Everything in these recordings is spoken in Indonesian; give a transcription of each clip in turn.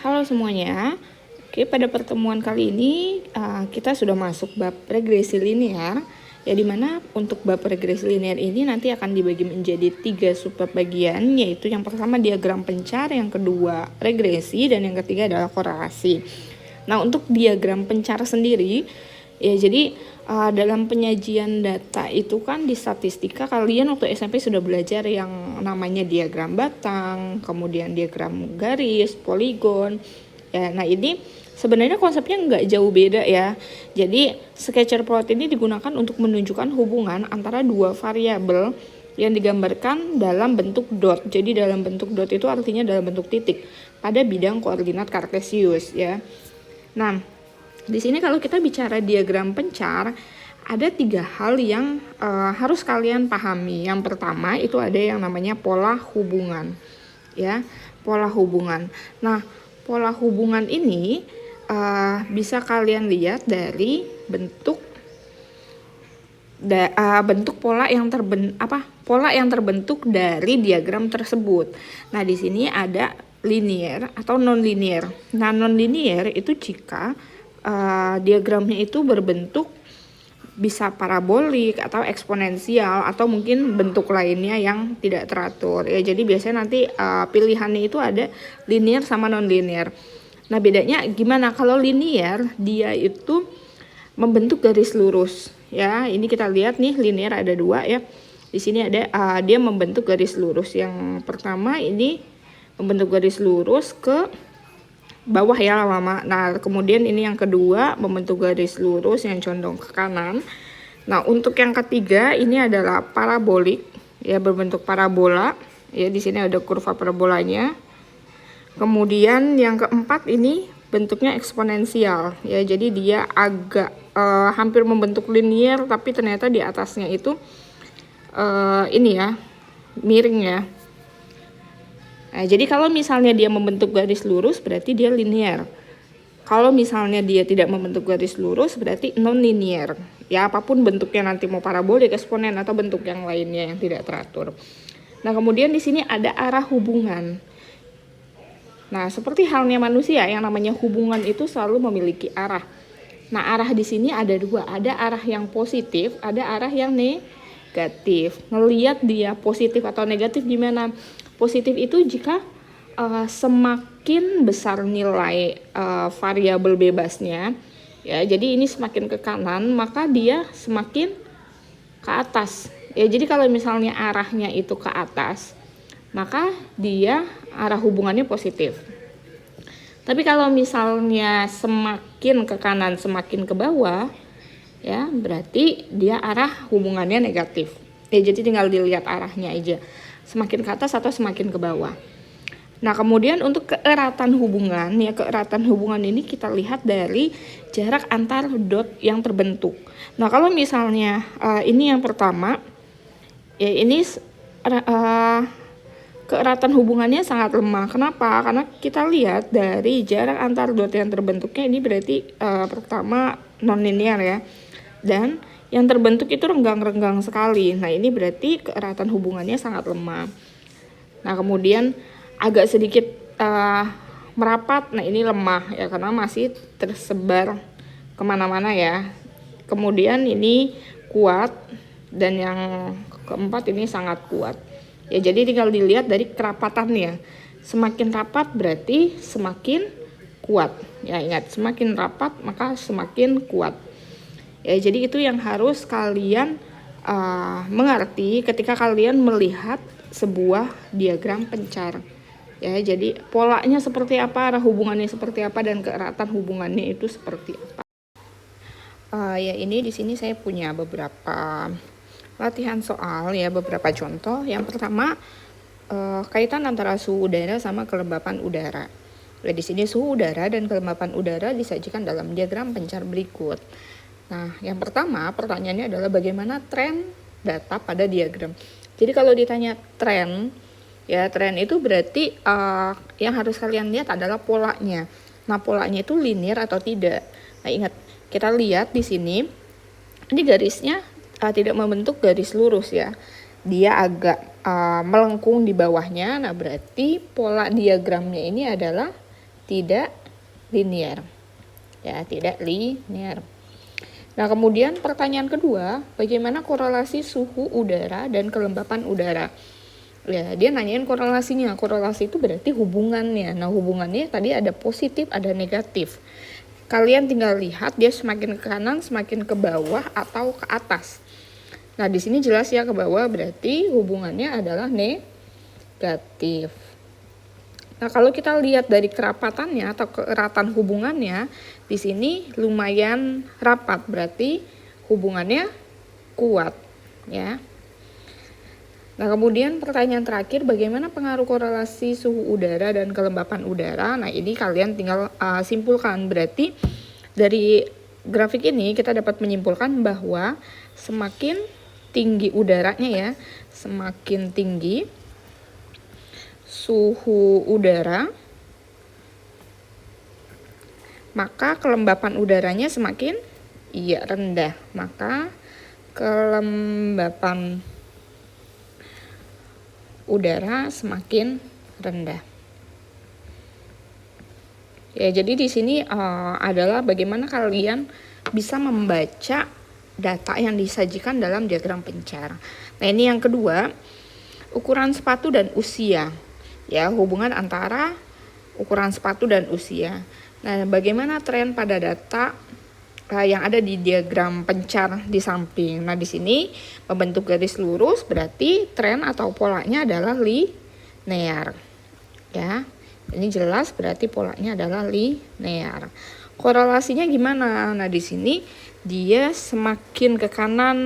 Halo semuanya. Oke, pada pertemuan kali ini kita sudah masuk bab regresi linear. Ya, dimana untuk bab regresi linear ini nanti akan dibagi menjadi 3 subbab bagian, yaitu yang pertama diagram pencar, yang kedua regresi, dan yang ketiga adalah korelasi. Nah, untuk diagram pencar sendiri, ya jadi dalam penyajian data itu kan di statistika kalian waktu SMP sudah belajar yang namanya diagram batang, kemudian diagram garis, poligon. Ya, nah ini sebenarnya konsepnya nggak jauh beda ya. Jadi scatter plot ini digunakan untuk menunjukkan hubungan antara dua variabel yang digambarkan dalam bentuk dot. Jadi dalam bentuk dot itu artinya dalam bentuk titik pada bidang koordinat kartesius ya. Nah, di sini kalau kita bicara diagram pencar, ada 3 hal yang harus kalian pahami. Yang pertama itu ada yang namanya pola hubungan, ya, pola hubungan. Nah, pola hubungan ini bisa kalian lihat dari bentuk pola yang terbentuk dari diagram tersebut. Nah, di sini ada linear atau non-linear. Nah, non-linear itu jika diagramnya itu berbentuk bisa parabolik atau eksponensial atau mungkin bentuk lainnya yang tidak teratur ya. Jadi biasanya nanti pilihannya itu ada linear sama non-linear. Nah, bedanya gimana? Kalau linear dia itu membentuk garis lurus ya. Ini kita lihat nih, linear ada 2 ya. Di sini ada dia membentuk garis lurus. Yang pertama ini membentuk garis lurus ke bawah ya lama. Nah, kemudian ini yang kedua membentuk garis lurus yang condong ke kanan. Nah, untuk yang ketiga ini adalah parabolik ya, berbentuk parabola ya. Di sini ada kurva parabolanya. Kemudian yang keempat ini bentuknya eksponensial ya. Jadi dia agak hampir membentuk linear, tapi ternyata di atasnya itu ini ya, miring ya. Nah, jadi kalau misalnya dia membentuk garis lurus berarti dia linear. Kalau misalnya dia tidak membentuk garis lurus berarti non-linear. Ya, apapun bentuknya nanti, mau parabolik, eksponen atau bentuk yang lainnya yang tidak teratur. Nah, kemudian di sini ada arah hubungan. Nah, seperti halnya manusia, yang namanya hubungan itu selalu memiliki arah. Nah, arah di sini ada 2, ada arah yang positif, ada arah yang negatif. Ngelihat dia positif atau negatif gimana? Positif itu jika semakin besar nilai variabel bebasnya ya, jadi ini semakin ke kanan maka dia semakin ke atas ya. Jadi kalau misalnya arahnya itu ke atas maka dia arah hubungannya positif. Tapi kalau misalnya semakin ke kanan semakin ke bawah ya, berarti dia arah hubungannya negatif ya. Jadi tinggal dilihat arahnya aja, semakin ke atas atau semakin ke bawah. Nah, kemudian untuk keeratan hubungan ya, keeratan hubungan ini kita lihat dari jarak antar dot yang terbentuk. Nah, kalau misalnya ini yang pertama ya, ini keeratan hubungannya sangat lemah. Kenapa? Karena kita lihat dari jarak antar dot yang terbentuknya ini berarti pertama non-linear ya, dan yang terbentuk itu renggang-renggang sekali. Nah, ini berarti keeratan hubungannya sangat lemah. Nah, kemudian agak sedikit merapat. Nah, ini lemah ya, karena masih tersebar kemana-mana ya. Kemudian ini kuat, dan yang keempat ini sangat kuat ya. Jadi tinggal dilihat dari kerapatannya. Semakin rapat berarti semakin kuat ya. Ingat, semakin rapat maka semakin kuat ya. Jadi itu yang harus kalian mengerti ketika kalian melihat sebuah diagram pencar ya. Jadi polanya seperti apa, arah hubungannya seperti apa, dan keeratan hubungannya itu seperti apa. Ya, ini di sini saya punya beberapa latihan soal ya, beberapa contoh. Yang pertama kaitan antara suhu udara sama kelembapan udara. Ya, di sini suhu udara dan kelembapan udara disajikan dalam diagram pencar berikut. Nah, yang pertama pertanyaannya adalah bagaimana tren data pada diagram. Jadi kalau ditanya tren ya, tren itu berarti yang harus kalian lihat adalah polanya. Nah, polanya itu linear atau tidak. Nah, ingat, kita lihat di sini ini garisnya tidak membentuk garis lurus ya. Dia agak melengkung di bawahnya. Nah, berarti pola diagramnya ini adalah tidak linear. Ya, tidak linear. Nah, kemudian pertanyaan kedua, bagaimana korelasi suhu udara dan kelembapan udara? Ya, dia nanyain korelasinya. Korelasi itu berarti hubungannya. Nah, hubungannya tadi ada positif, ada negatif. Kalian tinggal lihat dia semakin ke kanan, semakin ke bawah, atau ke atas. Nah, di sini jelas ya ke bawah, berarti hubungannya adalah negatif. Nah, kalau kita lihat dari kerapatannya atau keeratan hubungannya, di sini lumayan rapat, berarti hubungannya kuat, ya. Nah, kemudian pertanyaan terakhir, bagaimana pengaruh korelasi suhu udara dan kelembapan udara? Nah, ini kalian tinggal simpulkan. Berarti dari grafik ini kita dapat menyimpulkan bahwa semakin tinggi udaranya ya, semakin tinggi suhu udara, maka kelembapan udaranya semakin rendah. Maka kelembapan udara semakin rendah. Ya, jadi di sini adalah bagaimana kalian bisa membaca data yang disajikan dalam diagram pencar. Nah, ini yang kedua, ukuran sepatu dan usia. Ya, hubungan antara ukuran sepatu dan usia. Nah, bagaimana tren pada data yang ada di diagram pencar di samping. Nah, di sini membentuk garis lurus berarti tren atau polanya adalah linear. Ya, ini jelas berarti polanya adalah linear. Korelasinya gimana? Nah, di sini dia semakin ke kanan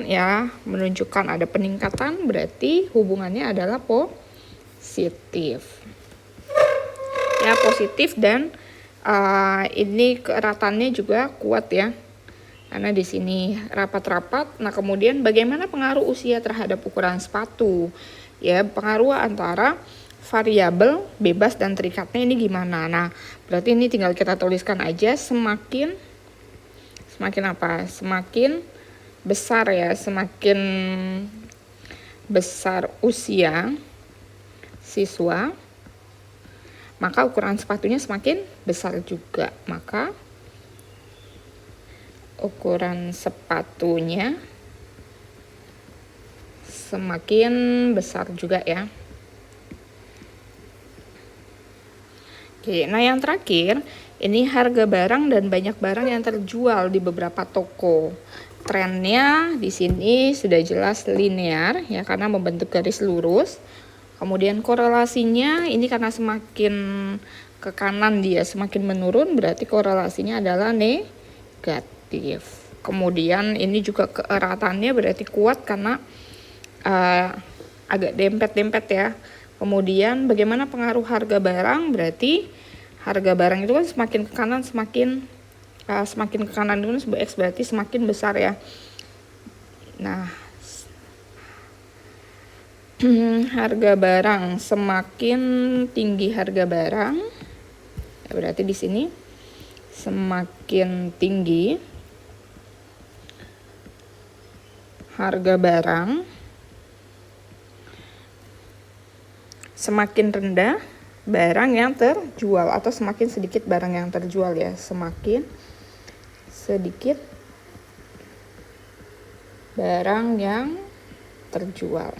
ya, menunjukkan ada peningkatan, berarti hubungannya adalah positif. Ya, positif dan ini keeratannya juga kuat ya. Karena di sini rapat-rapat. Nah, kemudian bagaimana pengaruh usia terhadap ukuran sepatu? Ya, pengaruh antara variabel bebas dan terikatnya ini gimana? Nah, berarti ini tinggal kita tuliskan aja, semakin apa? Semakin besar ya, semakin besar usia siswa, maka ukuran sepatunya semakin besar juga. Maka ukuran sepatunya semakin besar juga ya. Oke, nah yang terakhir, ini harga barang dan banyak barang yang terjual di beberapa toko. Trennya di sini sudah jelas linear ya, karena membentuk garis lurus. Kemudian korelasinya ini karena semakin ke kanan dia semakin menurun, berarti korelasinya adalah negatif. Kemudian ini juga keeratannya berarti kuat karena agak dempet-dempet ya. Kemudian bagaimana pengaruh harga barang? Berarti harga barang itu kan semakin ke kanan semakin ke kanan itu sebuah X berarti semakin besar ya. Nah, harga barang semakin tinggi harga barang ya, berarti di sini semakin tinggi harga barang, semakin rendah barang yang terjual, atau semakin sedikit barang yang terjual ya, semakin sedikit barang yang terjual.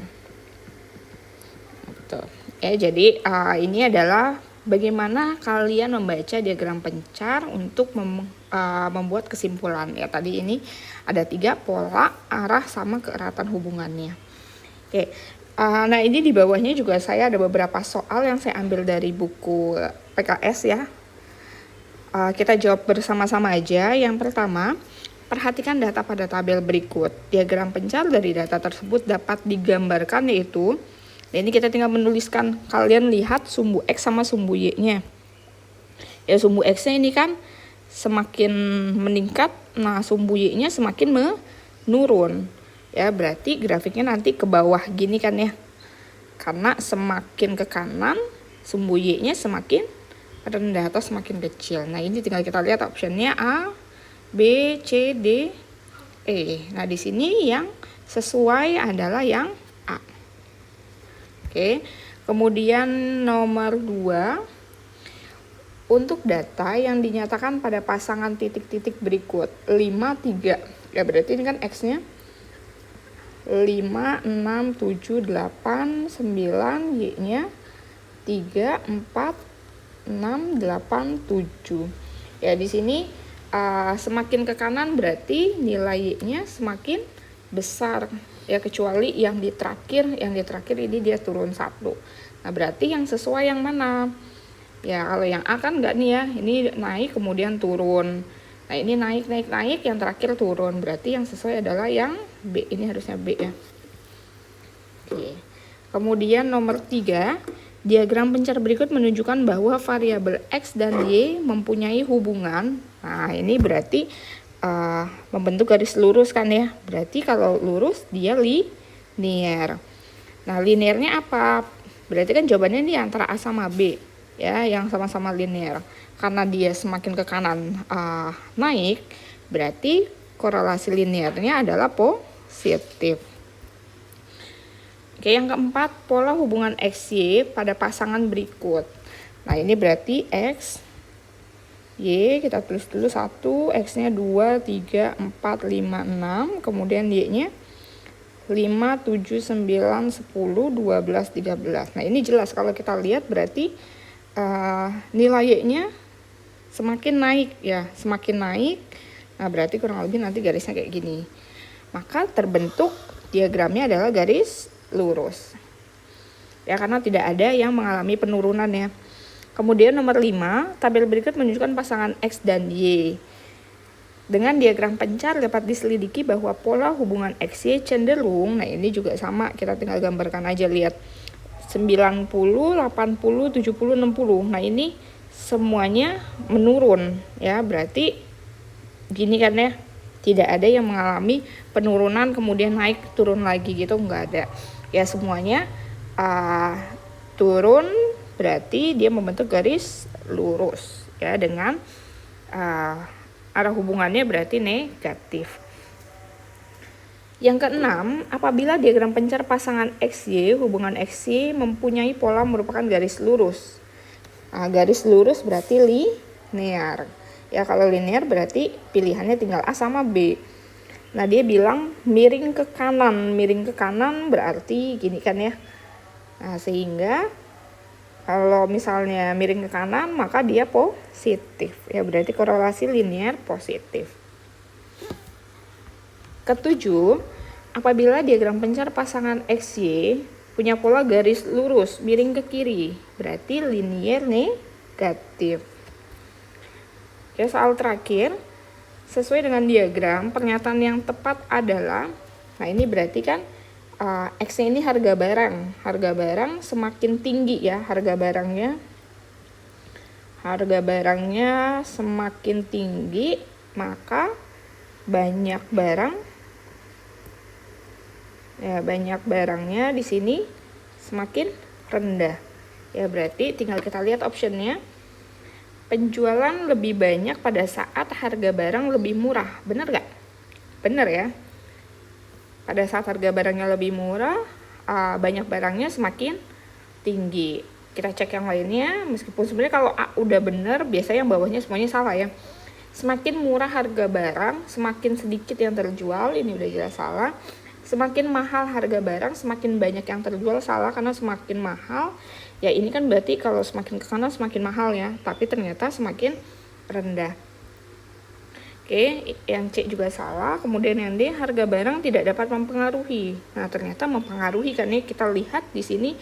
Ya, jadi ini adalah bagaimana kalian membaca diagram pencar untuk membuat kesimpulan ya. Tadi ini ada 3 pola, arah, sama keeratan hubungannya. Oke, nah ini di bawahnya juga saya ada beberapa soal yang saya ambil dari buku PKS ya. Kita jawab bersama-sama aja. Yang pertama, perhatikan data pada tabel berikut. Diagram pencar dari data tersebut dapat digambarkan yaitu, nah ini kita tinggal menuliskan, kalian lihat sumbu X sama sumbu Y-nya. Ya, sumbu X-nya ini kan semakin meningkat, nah sumbu Y-nya semakin menurun. Ya, berarti grafiknya nanti ke bawah gini kan ya. Karena semakin ke kanan, sumbu Y-nya semakin rendah atau semakin kecil. Nah, ini tinggal kita lihat optionnya A, B, C, D, E. Nah, di sini yang sesuai adalah yang A. Oke, kemudian nomor 2, untuk data yang dinyatakan pada pasangan titik-titik berikut 5, 3. Ya berarti ini kan X-nya 5, 6, 7, 8, 9, Y-nya 3, 4, 6, 8, 7. Ya di sini semakin ke kanan berarti nilai Y-nya semakin besar. Ya kecuali yang di terakhir ini dia turun 1. Nah berarti yang sesuai yang mana? Ya kalau yang A kan enggak nih ya, ini naik kemudian turun. Nah ini naik, yang terakhir turun. Berarti yang sesuai adalah yang B, ini harusnya B ya. Oke. Kemudian nomor 3, diagram pencar berikut menunjukkan bahwa variabel X dan Y mempunyai hubungan. Nah ini berarti membentuk garis lurus kan ya. Berarti kalau lurus dia linear. Nah linearnya apa? Berarti kan jawabannya ini antara A sama B. Ya, yang sama-sama linear. Karena dia semakin ke kanan naik, berarti korelasi linearnya adalah positif. Oke, yang keempat, pola hubungan XY pada pasangan berikut. Nah, ini berarti X, Y, kita tulis dulu 1, X-nya 2, 3, 4, 5, 6, kemudian Y-nya 5, 7, 9, 10, 12, 13. Nah, ini jelas kalau kita lihat berarti nilai Y-nya semakin naik ya, semakin naik. Nah berarti kurang lebih nanti garisnya kayak gini. Maka terbentuk diagramnya adalah garis lurus ya, karena tidak ada yang mengalami penurunan ya. Kemudian nomor 5, tabel berikut menunjukkan pasangan X dan Y. Dengan diagram pencar dapat diselidiki bahwa pola hubungan XY cenderung, nah ini juga sama, kita tinggal gambarkan aja, lihat 90, 80, 70, 60. Nah ini semuanya menurun ya, berarti gini kan ya, tidak ada yang mengalami penurunan kemudian naik turun lagi gitu, nggak ada ya, semuanya turun, berarti dia membentuk garis lurus ya, dengan arah hubungannya berarti negatif. Yang keenam, apabila diagram pencar pasangan XY, hubungan XY mempunyai pola merupakan garis lurus. Nah, garis lurus berarti linear. Ya kalau linear berarti pilihannya tinggal A sama B. Nah dia bilang miring ke kanan berarti gini kan ya. Nah sehingga kalau misalnya miring ke kanan maka dia positif. Ya berarti korelasi linear positif. Ketujuh, apabila diagram pencar pasangan XY punya pola garis lurus miring ke kiri, berarti linear negatif. Oke, soal terakhir, sesuai dengan diagram, pernyataan yang tepat adalah, nah ini berarti kan X ini harga barang semakin tinggi ya, harga barangnya semakin tinggi, maka banyak barangnya di sini semakin rendah. Ya berarti tinggal kita lihat optionnya. Penjualan lebih banyak pada saat harga barang lebih murah. Benar gak? Benar ya. Pada saat harga barangnya lebih murah, banyak barangnya semakin tinggi. Kita cek yang lainnya, meskipun sebenarnya kalau A udah benar, biasanya yang bawahnya semuanya salah ya. Semakin murah harga barang, semakin sedikit yang terjual, ini udah jelas salah. Semakin mahal harga barang, semakin banyak yang terjual, salah, karena semakin mahal ya ini kan berarti kalau semakin ke kanan semakin mahal ya, tapi ternyata semakin rendah. Oke, yang C juga salah. Kemudian yang D, harga barang tidak dapat mempengaruhi. Nah ternyata mempengaruhi, kan ya, kita lihat di sini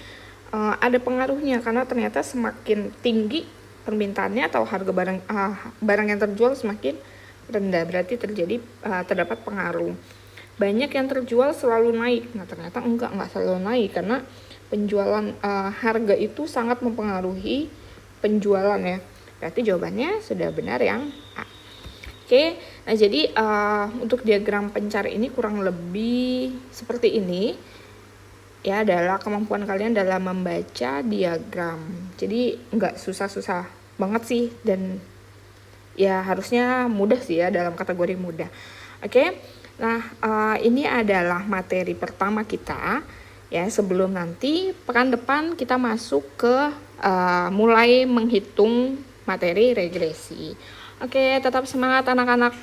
ada pengaruhnya, karena ternyata semakin tinggi permintaannya atau harga barang yang terjual semakin rendah, berarti terdapat pengaruh. Banyak yang terjual selalu naik. Nah ternyata enggak selalu naik, karena penjualan harga itu sangat mempengaruhi penjualan ya. Berarti jawabannya sudah benar yang A. Oke, nah jadi untuk diagram pencar ini kurang lebih seperti ini ya, adalah kemampuan kalian dalam membaca diagram. Jadi enggak susah-susah banget sih, dan ya harusnya mudah sih ya, dalam kategori mudah. Oke. Nah, ini adalah materi pertama kita ya, sebelum nanti pekan depan kita masuk ke mulai menghitung materi regresi. Oke, tetap semangat anak-anak.